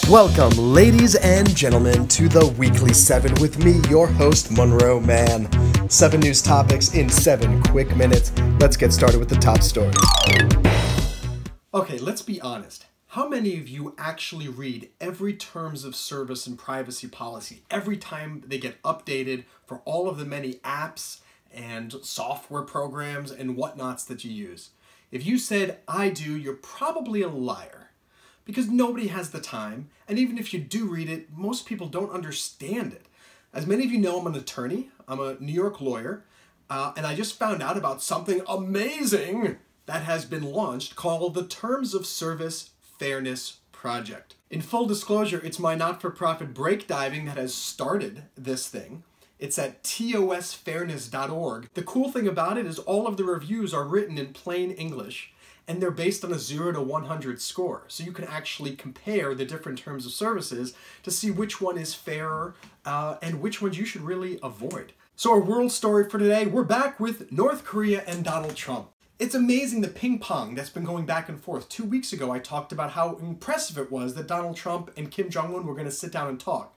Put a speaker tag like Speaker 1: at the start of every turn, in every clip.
Speaker 1: Welcome, ladies and gentlemen, to the Weekly 7 with me, your host, Monroe, Mann. 7 news topics in 7 quick minutes. Let's get started with the top story. Okay, let's be honest. How many of you actually read every terms of service and privacy policy every time they get updated for all of the many apps and software programs and whatnots that you use? If you said, I do, you're probably a liar. Because nobody has the time, and even if you do read it, most people don't understand it. As many of you know, I'm an attorney. I'm a New York lawyer, and I just found out about something amazing that has been launched called the Terms of Service Fairness Project. In full disclosure, it's my not-for-profit breakdiving that has started this thing. It's at tosfairness.org. The cool thing about it is all of the reviews are written in plain English, and they're based on a 0 to 100 score. So you can actually compare the different terms of services to see which one is fairer and which ones you should really avoid. So our world story for today, we're back with North Korea and Donald Trump. It's amazing the ping pong that's been going back and forth. 2 weeks ago, I talked about how impressive it was that Donald Trump and Kim Jong Un were going to sit down and talk.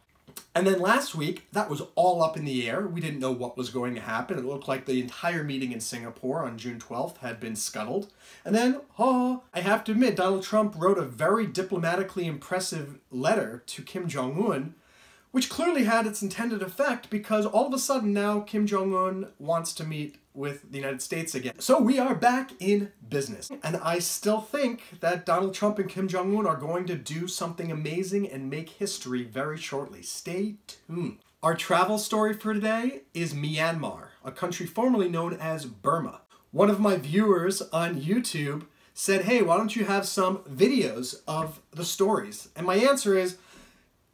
Speaker 1: And then last week, that was all up in the air. We didn't know what was going to happen. It looked like the entire meeting in Singapore on June 12th had been scuttled. And then, I have to admit, Donald Trump wrote a very diplomatically impressive letter to Kim Jong Un, which clearly had its intended effect because all of a sudden now Kim Jong Un wants to meet with the United States again. So we are back in business. And I still think that Donald Trump and Kim Jong Un are going to do something amazing and make history very shortly. Stay tuned. Our travel story for today is Myanmar, a country formerly known as Burma. One of my viewers on YouTube said, hey, why don't you have some videos of the stories? And my answer is,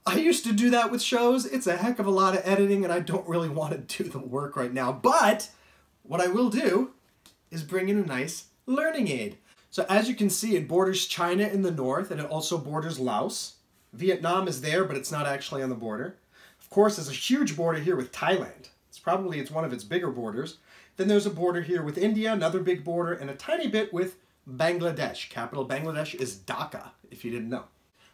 Speaker 1: I used to do that with shows. It's a heck of a lot of editing and I don't really want to do the work right now. But what I will do is bring in a nice learning aid. So as you can see, it borders China in the north and it also borders Laos. Vietnam is there, but it's not actually on the border. Of course, there's a huge border here with Thailand. It's one of its bigger borders. Then there's a border here with India, another big border, and a tiny bit with Bangladesh. Capital Bangladesh is Dhaka, if you didn't know.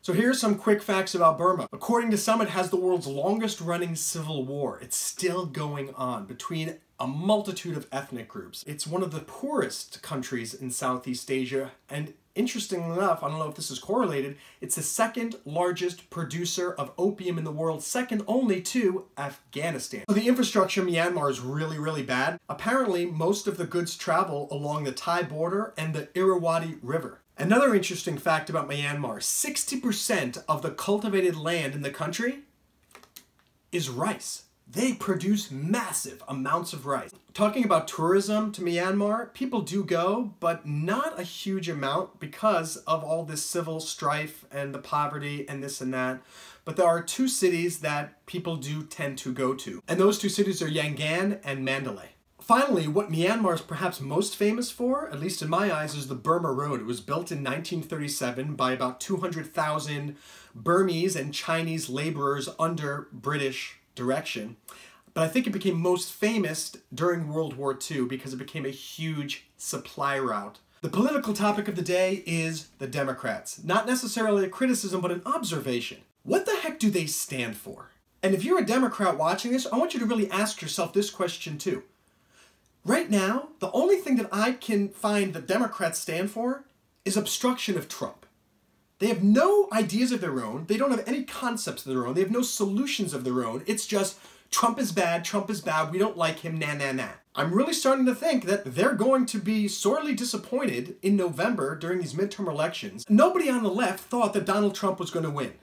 Speaker 1: So here's some quick facts about Burma. According to some, it has the world's longest running civil war. It's still going on between a multitude of ethnic groups. It's one of the poorest countries in Southeast Asia, and interestingly enough, I don't know if this is correlated, it's the second largest producer of opium in the world, second only to Afghanistan. So the infrastructure in Myanmar is really, really bad. Apparently, most of the goods travel along the Thai border and the Irrawaddy River. Another interesting fact about Myanmar, 60% of the cultivated land in the country is rice. They produce massive amounts of rice. Talking about tourism to Myanmar, people do go, but not a huge amount because of all this civil strife and the poverty and this and that. But there are 2 cities that people do tend to go to. And those 2 cities are Yangon and Mandalay. Finally, what Myanmar is perhaps most famous for, at least in my eyes, is the Burma Road. It was built in 1937 by about 200,000 Burmese and Chinese laborers under British direction. But I think it became most famous during World War II because it became a huge supply route. The political topic of the day is the Democrats. Not necessarily a criticism, but an observation. What the heck do they stand for? And if you're a Democrat watching this, I want you to really ask yourself this question too. Right now, the only thing that I can find that Democrats stand for is obstruction of Trump. They have no ideas of their own. They don't have any concepts of their own. They have no solutions of their own. It's just, Trump is bad, we don't like him, nah, nah, nah. I'm really starting to think that they're going to be sorely disappointed in November during these midterm elections. Nobody on the left thought that Donald Trump was going to win.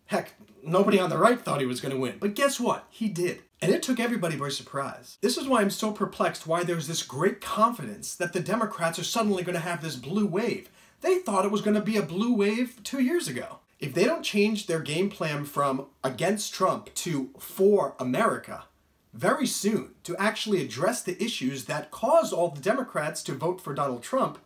Speaker 1: Heck, nobody on the right thought he was going to win. But guess what? He did. And it took everybody by surprise. This is why I'm so perplexed why there's this great confidence that the Democrats are suddenly going to have this blue wave. They thought it was going to be a blue wave 2 years ago. If they don't change their game plan from against Trump to for America very soon to actually address the issues that caused all the Democrats to vote for Donald Trump,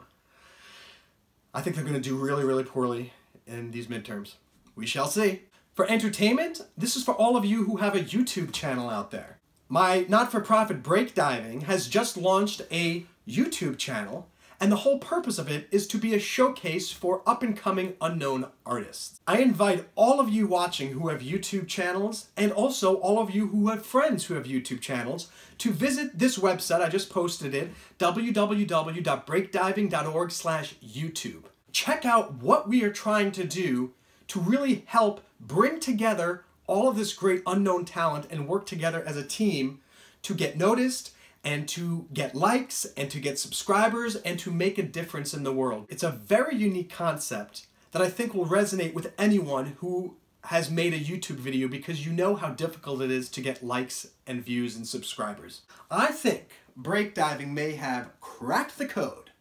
Speaker 1: I think they're going to do really, really poorly in these midterms. We shall see. For entertainment, this is for all of you who have a YouTube channel out there. My not-for-profit breakdiving has just launched a YouTube channel, And the whole purpose of it is to be a showcase for up-and-coming unknown artists. I invite all of you watching who have YouTube channels, and also all of you who have friends who have YouTube channels, to visit this website. I just posted it, www.breakdiving.org/YouTube. Check out what we are trying to do to really help bring together all of this great unknown talent and work together as a team to get noticed, and to get likes, and to get subscribers, and to make a difference in the world. It's a very unique concept that I think will resonate with anyone who has made a YouTube video, because you know how difficult it is to get likes and views and subscribers. I think breakdiving may have cracked the code,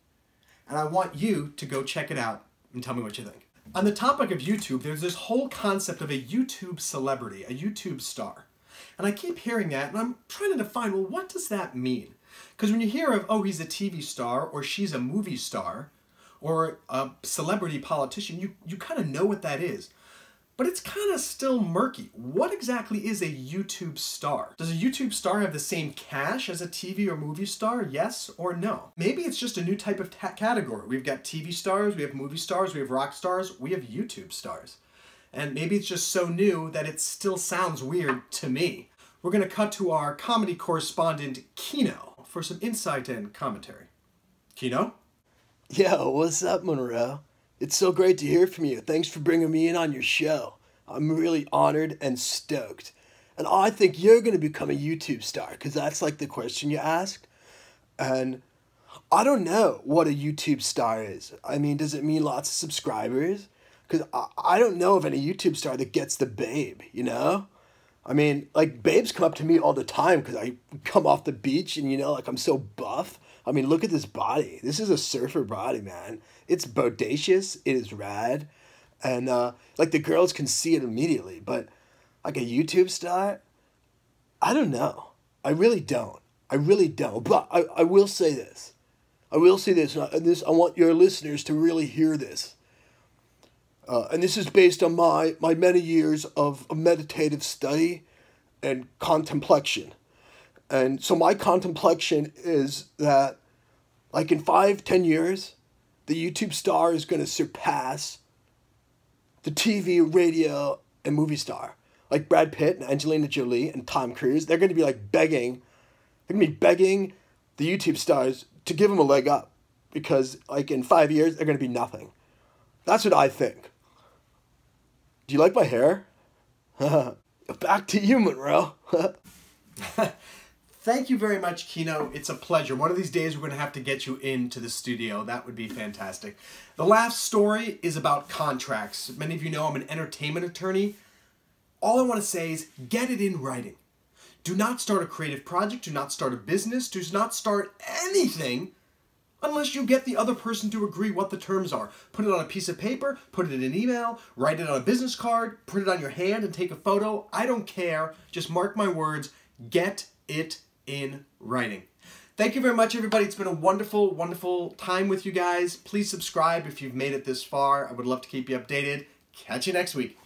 Speaker 1: and I want you to go check it out and tell me what you think. On the topic of YouTube, there's this whole concept of a YouTube celebrity, a YouTube star. And I keep hearing that, and I'm trying to define, well, what does that mean? Because when you hear of, oh, he's a TV star, or she's a movie star, or a celebrity politician, you kind of know what that is. But it's kind of still murky. What exactly is a YouTube star? Does a YouTube star have the same cash as a TV or movie star? Yes or no? Maybe it's just a new type of category. We've got TV stars, we have movie stars, we have rock stars, we have YouTube stars. And maybe it's just so new that it still sounds weird to me. We're going to cut to our comedy correspondent, Kino, for some insight and commentary. Kino?
Speaker 2: Yo, what's up, Monroe? It's so great to hear from you. Thanks for bringing me in on your show. I'm really honored and stoked. And I think you're going to become a YouTube star, because that's like the question you asked. And I don't know what a YouTube star is. I mean, does it mean lots of subscribers? Because I don't know of any YouTube star that gets the babe, you know? I mean, like, babes come up to me all the time because I come off the beach and, you know, like, I'm so buff. I mean, look at this body. This is a surfer body, man. It's bodacious. It is rad. And, like, the girls can see it immediately. But, like, a YouTube star? I don't know. I really don't. I really don't. But I will say this. I will say this. And I want your listeners to really hear this. And this is based on my many years of meditative study and contemplation. And so my contemplation is that, like, in 5-10 years, the YouTube star is going to surpass the TV, radio, and movie star. Like Brad Pitt and Angelina Jolie and Tom Cruise, they're going to be like begging. They're going to be begging the YouTube stars to give them a leg up. Because, like, in 5 years, they're going to be nothing. That's what I think. Do you like my hair? Back to you, Monroe.
Speaker 1: Thank you very much, Kino. It's a pleasure. One of these days, we're going to have to get you into the studio. That would be fantastic. The last story is about contracts. Many of you know I'm an entertainment attorney. All I want to say is get it in writing. Do not start a creative project. Do not start a business. Do not start anything unless you get the other person to agree what the terms are. Put it on a piece of paper, put it in an email, write it on a business card, put it on your hand and take a photo. I don't care. Just mark my words. Get it in writing. Thank you very much, everybody. It's been a wonderful, wonderful time with you guys. Please subscribe if you've made it this far. I would love to keep you updated. Catch you next week.